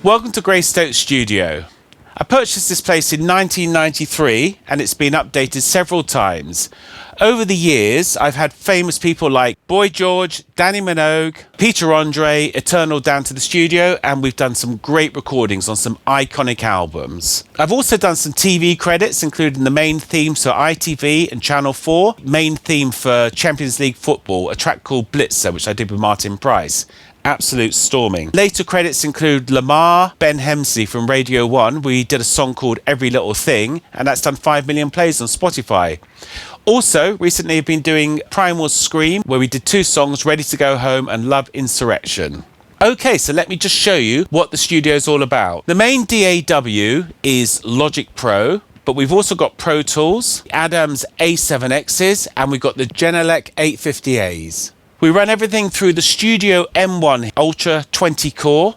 Welcome to Greystoke Studio. I purchased this place in 1993 and it's been updated several times. Over the years, I've had famous people like Boy George, Danny Minogue, Peter Andre, Eternal down to the studio, and we've done some great recordings on some iconic albums. I've also done some TV credits, including the main themes for ITV and Channel 4, main theme for Champions League football, a track called Blitzer, which I did with Martin Price. Absolute storming. Later credits include Lamar, Ben Hemsley from Radio 1. We did a song called Every Little Thing, and that's done 5 million plays on Spotify. Also, recently I've been doing Primal's Scream, where we did 2 songs, Ready to Go Home and Love Insurrection. Okay, so let me just show you what the studio is all about. The main DAW is Logic Pro, but we've also got Pro Tools, Adams A7Xs, and we've got the Genelec 850As. We run everything through the Studio M1 Ultra 20 core,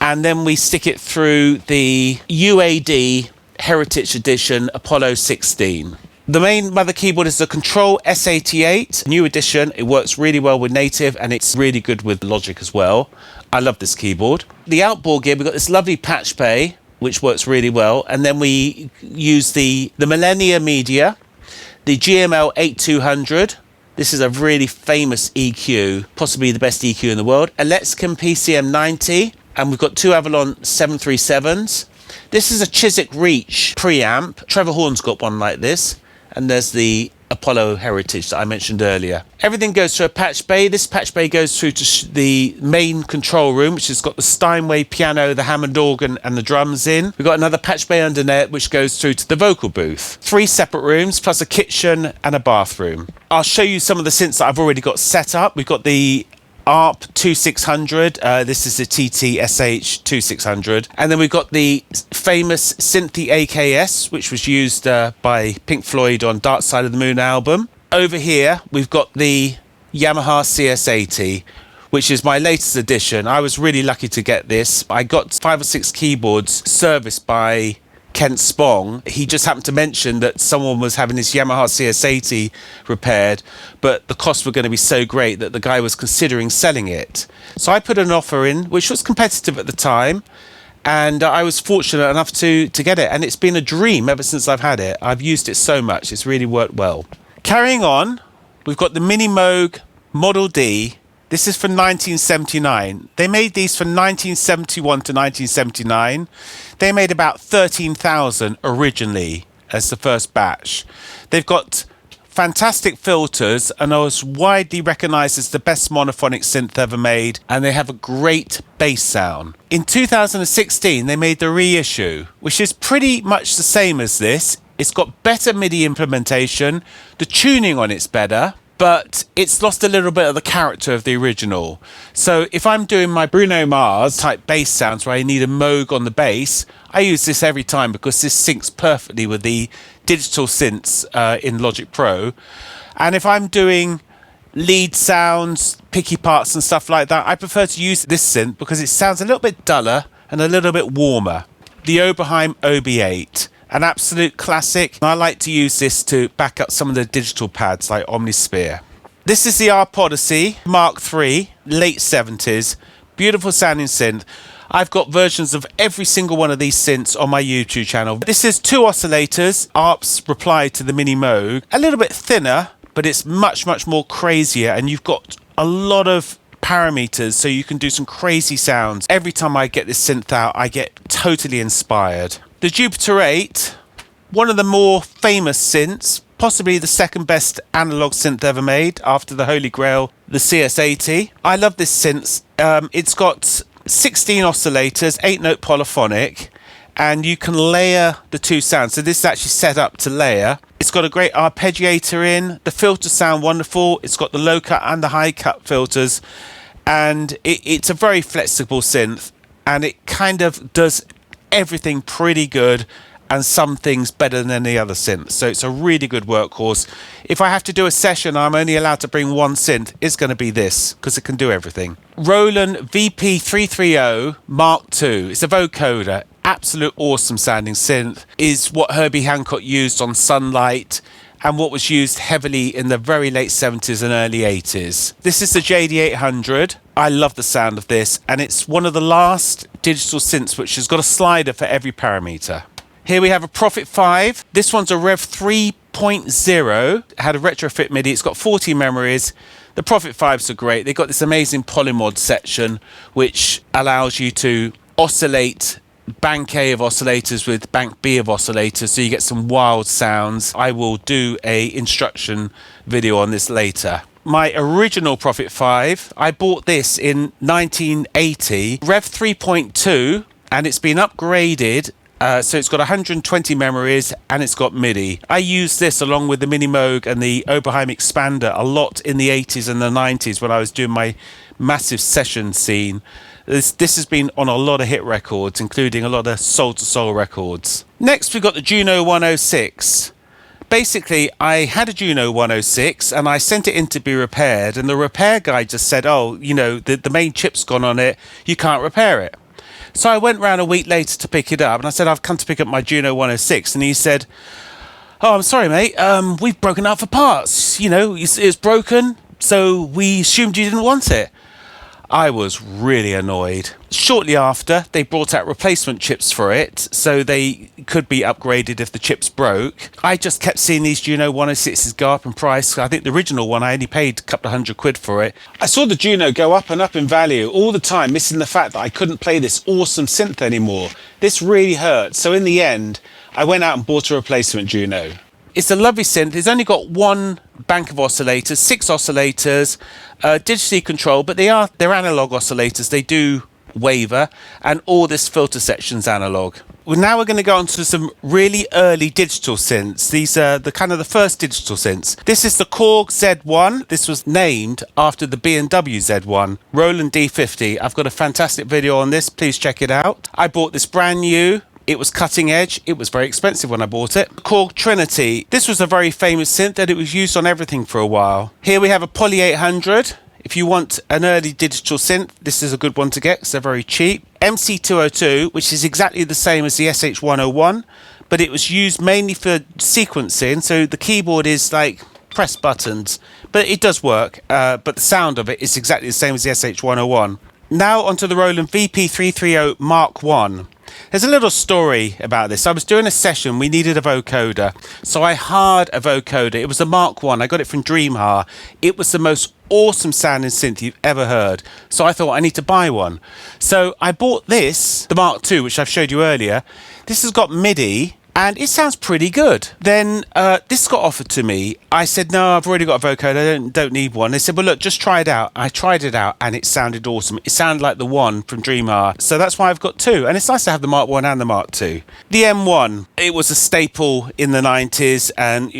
and then we stick it through the UAD Heritage Edition Apollo 16. The main mother keyboard is the Control S88, new edition. It works really well with native and it's really good with Logic as well. I love this keyboard. The outboard gear, we've got this lovely patch bay, which works really well. And then we use the Millennia Media, the GML 8200. This is a really famous EQ, possibly the best EQ in the world. A Lexicon PCM90, and we've got 2 Avalon 737s. This is a Chiswick Reach preamp. Trevor Horn's got one like this. And there's the Apollo Heritage that I mentioned earlier. Everything goes through a patch bay. This patch bay goes through to the main control room, which has got the Steinway piano, the Hammond organ and the drums in. We've got another patch bay under there, which goes through to the vocal booth. 3 separate rooms, plus a kitchen and a bathroom. I'll show you some of the synths that I've already got set up. We've got the ARP 2600, this is the TT SH2600, and then we've got the famous Synthi AKS, which was used by Pink Floyd on Dark Side of the Moon album. Over here we've got the Yamaha CS80, which is my latest edition. I was really lucky to get this. I got 5 or 6 keyboards serviced by Kent Spong. He just happened to mention that someone was having his Yamaha CS80 repaired, but the costs were going to be so great that the guy was considering selling it. So I put an offer in, which was competitive at the time, and I was fortunate enough to get it. And it's been a dream ever since I've had it. I've used it so much. It's really worked well. Carrying on, we've got the Mini Moog Model D. This is from 1979. They made these from 1971 to 1979. They made about 13,000 originally as the first batch. They've got fantastic filters and are widely recognised as the best monophonic synth ever made, and they have a great bass sound. In 2016, they made the reissue, which is pretty much the same as this. It's got better MIDI implementation, the tuning on it's better, but it's lost a little bit of the character of the original. So if I'm doing my Bruno Mars type bass sounds where I need a Moog on the bass, I use this every time because this syncs perfectly with the digital synths in Logic Pro. And if I'm doing lead sounds, picky parts and stuff like that, I prefer to use this synth because it sounds a little bit duller and a little bit warmer. The Oberheim OB-8. An absolute classic. I like to use this to back up some of the digital pads like Omnisphere. This is the ARP Odyssey Mark III, late 70s. Beautiful sounding synth. I've got versions of every single one of these synths on my YouTube channel. This is 2 oscillators, ARP's reply to the Mini Moog. A little bit thinner, but it's much more crazier, and you've got a lot of parameters, so you can do some crazy sounds. Every time I get this synth out, I get totally inspired. The Jupiter-8, one of the more famous synths, possibly the second best analog synth ever made after the Holy Grail, the CS80. I love this synth. It's got 16 oscillators, 8-note polyphonic, and you can layer the 2 sounds. So this is actually set up to layer. It's got a great arpeggiator in. The filters sound wonderful. It's got the low cut and the high cut filters, and it's a very flexible synth, and it kind of does everything pretty good and some things better than any other synth. So it's a really good workhorse. If I have to do a session, I'm only allowed to bring 1 synth. It's going to be this because it can do everything. Roland VP330 Mark II. It's a vocoder. Absolute awesome sounding synth. Is what Herbie Hancock used on Sunlight and what was used heavily in the very late 70s and early 80s. This is the JD800. I love the sound of this, and it's one of the last digital synths, which has got a slider for every parameter. Here we have a Prophet 5. This one's a Rev 3.0. It had a retrofit MIDI. It's got 40 memories. The Prophet 5s are great. They've got this amazing polymod section, which allows you to oscillate bank A of oscillators with bank B of oscillators, so you get some wild sounds. I will do a instruction video on this later. My original Prophet 5, I bought this in 1980, Rev 3.2, and it's been upgraded. So it's got 120 memories and it's got MIDI. I used this along with the Mini Moog and the Oberheim Xpander a lot in the 80s and the 90s when I was doing my massive session scene. This has been on a lot of hit records, including a lot of soul-to-soul records. Next, we've got the Juno106. Basically, I had a Juno106 and I sent it in to be repaired, and the repair guy just said, oh, you know, the main chip's gone on it, you can't repair it. So I went round a week later to pick it up, and I said, I've come to pick up my Juno106, and he said, oh, I'm sorry, mate, we've broken out for parts. You know, it's broken, so we assumed you didn't want it. I was really annoyed. Shortly after, they brought out replacement chips for it, so they could be upgraded if the chips broke. I just kept seeing these Juno106s go up in price. I think the original one, I only paid a couple of £100 for it. I saw the Juno go up and up in value all the time, missing the fact that I couldn't play this awesome synth anymore. This really hurt. So in the end, I went out and bought a replacement Juno. It's a lovely synth. It's only got one bank of oscillators, 6 oscillators, digitally controlled, but they're analog oscillators. They do waver, and all this filter section's analog. Well, now we're going to go on to some really early digital synths. These are the first digital synths. This is the Korg Z1. This was named after the B&W Z1, Roland D50. I've got a fantastic video on this. Please check it out. I bought this brand new. It was cutting edge. It was very expensive when I bought it. Korg Trinity. This was a very famous synth and it was used on everything for a while. Here we have a Poly 800. If you want an early digital synth, this is a good one to get because they're very cheap. MC202, which is exactly the same as the SH101, but it was used mainly for sequencing. So the keyboard is like press buttons, but it does work. But the sound of it is exactly the same as the SH101. Now onto the Roland VP330 Mark I. There's a little story about this. I was doing a session, we needed a vocoder, so I hired a vocoder. It was a Mark I, I got it from Dreamha. It was the most awesome sounding synth you've ever heard, so I thought I need to buy one. So I bought this, the Mark II, which I've showed you earlier. This has got MIDI, and it sounds pretty good. Then this got offered to me. I said, no, I've already got a vocoder, I don't need one. They said, well, look, just try it out. I tried it out and it sounded awesome. It sounded like the one from Dreamha. So that's why I've got two. And it's nice to have the Mark I and the Mark II. The M1, it was a staple in the 90s, and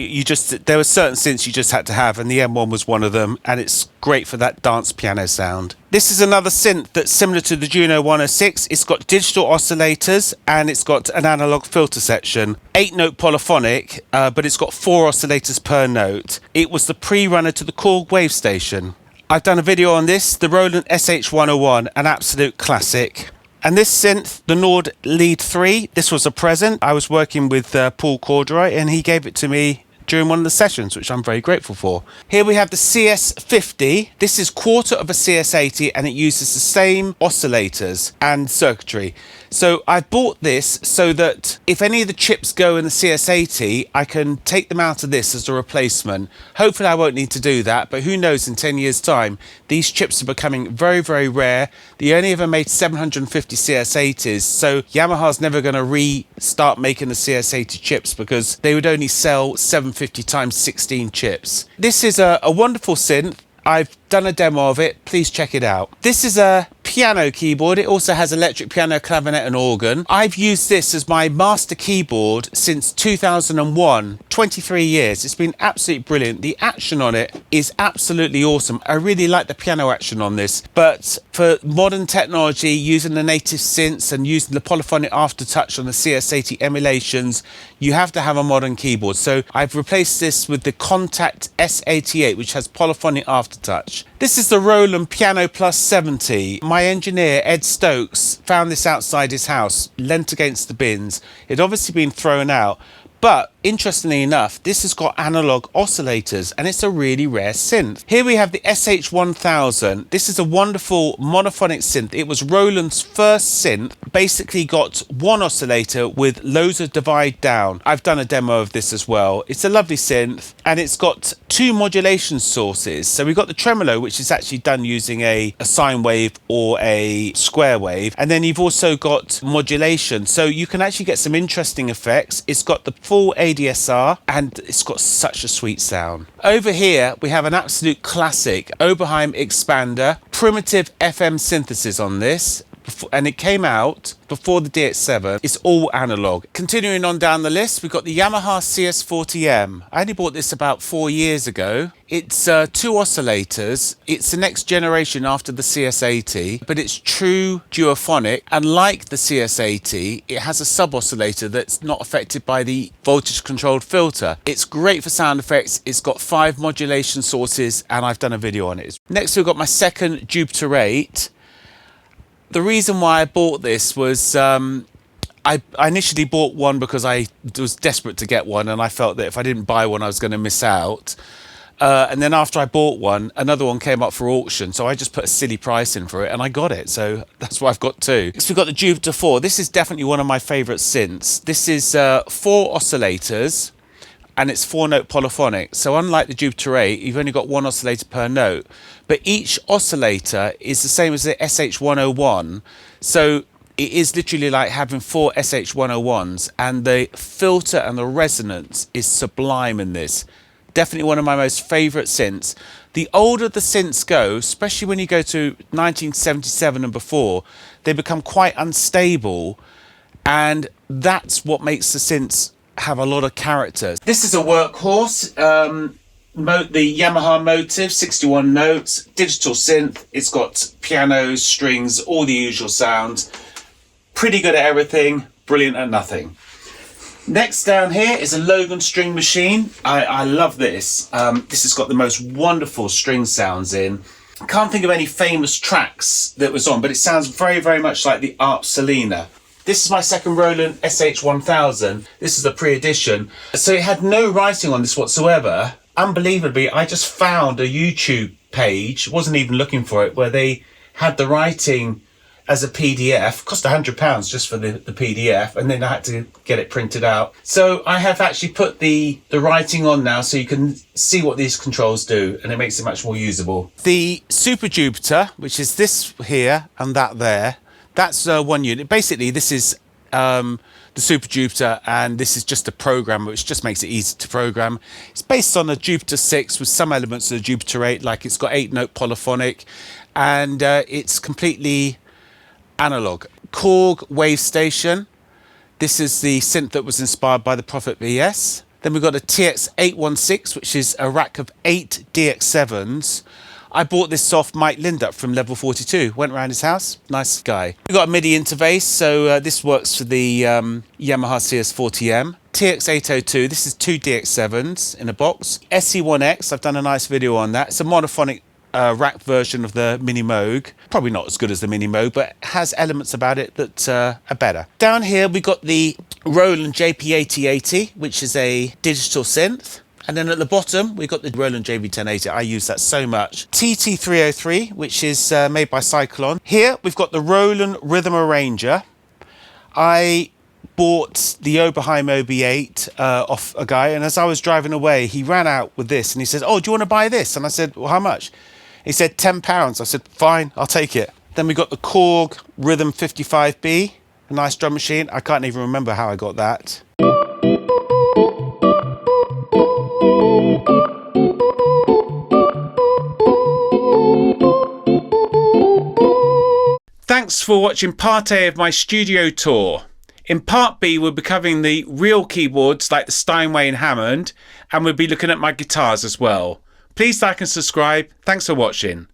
there were certain synths you just had to have, and the M1 was one of them, and it's great for that dance piano sound. This is another synth that's similar to the Juno106. It's got digital oscillators and it's got an analog filter section. 8-note polyphonic, but it's got 4 oscillators per note. It was the pre-runner to the Korg Wavestation. I've done a video on this, the Roland SH101, an absolute classic. And this synth, the Nord Lead 3, this was a present. I was working with Paul Corduroy and he gave it to me during one of the sessions, which I'm very grateful for. Here we have the CS50. This is quarter of a CS80 and it uses the same oscillators and circuitry. So I bought this so that if any of the chips go in the CS80, I can take them out of this as a replacement. Hopefully I won't need to do that, but who knows, in 10 years time, these chips are becoming very, very rare. They only ever made 750 CS80s, so Yamaha's never going to restart making the CS80 chips because they would only sell 750 times 16 chips. This is a wonderful synth. I've done a demo of it. Please check it out. This is a piano keyboard. It also has electric piano, clavinet and organ. I've used this as my master keyboard since 2001, 23 years. It's been absolutely brilliant. The action on it is absolutely awesome. I really like the piano action on this, but for modern technology, using the native synths and using the polyphonic aftertouch on the CS80 emulations, you have to have a modern keyboard. So I've replaced this with the Contact S88, which has polyphonic aftertouch. This is the Roland Piano Plus 70. My engineer, Ed Stokes, found this outside his house, lent against the bins. It had obviously been thrown out, But interestingly enough, this has got analog oscillators and it's a really rare synth. Here we have the SH1000. This is a wonderful monophonic synth. It was Roland's first synth. Basically got one oscillator with loads of divide down. I've done a demo of this as well. It's a lovely synth and it's got two modulation sources. So we've got the tremolo, which is actually done using a sine wave or a square wave. And then you've also got modulation. So you can actually get some interesting effects. It's got the full ADSR and it's got such a sweet sound. Over here we have an absolute classic Oberheim Xpander, primitive FM synthesis on this, and it came out before the DX7. It's all analog. Continuing on down the list, we've got the Yamaha CS40M. I only bought this about 4 years ago. It's two oscillators. It's the next generation after the CS80, but it's true duophonic. And like the CS80, it has a sub oscillator that's not affected by the voltage controlled filter. It's great for sound effects. It's got 5 modulation sources and I've done a video on it. Next we've got my second Jupiter-8. The reason why I bought this was I initially bought one because I was desperate to get one and I felt that if I didn't buy one I was going to miss out. And then after I bought one, another one came up for auction, so I just put a silly price in for it and I got it, so that's why I've got two. Next we've got the Jupiter 4. This is definitely one of my favourite synths. This is 4 oscillators and it's 4-note polyphonic. So unlike the Jupiter 8, you've only got one oscillator per note, but each oscillator is the same as the SH101. So it is literally like having 4 SH101s, and the filter and the resonance is sublime in this. Definitely one of my most favourite synths. The older the synths go, especially when you go to 1977 and before, they become quite unstable, and that's what makes the synths have a lot of character. This is a workhorse, the Yamaha Motif, 61 notes, digital synth. It's got pianos, strings, all the usual sounds. Pretty good at everything, brilliant at nothing. Next down here is a Logan string machine. I love this. This has got the most wonderful string sounds in. I can't think of any famous tracks that was on, but it sounds very, very much like the ARP Selena. This is my second Roland SH1000. This is a pre-edition. So it had no writing on this whatsoever. Unbelievably, I just found a YouTube page, wasn't even looking for it, where they had the writing as a PDF. Cost £100 just for the PDF, and then I had to get it printed out. So I have actually put the writing on now so you can see what these controls do, and it makes it much more usable. The Super Jupiter, which is this here and that there, that's one unit. Basically, this is the Super Jupiter, and this is just a program which just makes it easy to program. It's based on a Jupiter 6 with some elements of the Jupiter 8, like it's got 8-note polyphonic, and it's completely analog. Korg Wavestation. This is the synth that was inspired by the Prophet VS. Then we've got a TX816, which is a rack of 8 DX7s. I bought this off Mike Lindup from Level 42. Went around his house. Nice guy. We've got a Midi interface, so this works for the Yamaha CS40M. TX802, this is 2 DX7s in a box. SE1X, I've done a nice video on that. It's a monophonic rack version of the Mini Moog. Probably not as good as the Mini Moog, but has elements about it that are better. Down here we got the Roland JP8080, which is a digital synth. And then at the bottom, we've got the Roland JD800. I use that so much. TT303, which is made by Cyclone. Here, we've got the Roland Rhythm Arranger. I bought the Oberheim OB-8 off a guy, and as I was driving away, he ran out with this, and he said, "Oh, do you want to buy this?" And I said, "Well, how much?" He said, £10. I said, "Fine, I'll take it." Then we got the Korg Rhythm 55B, a nice drum machine. I can't even remember how I got that. Thanks for watching part A of my studio tour. In part B, we'll be covering the real keyboards like the Steinway and Hammond, and we'll be looking at my guitars as well. Please like and subscribe. Thanks for watching.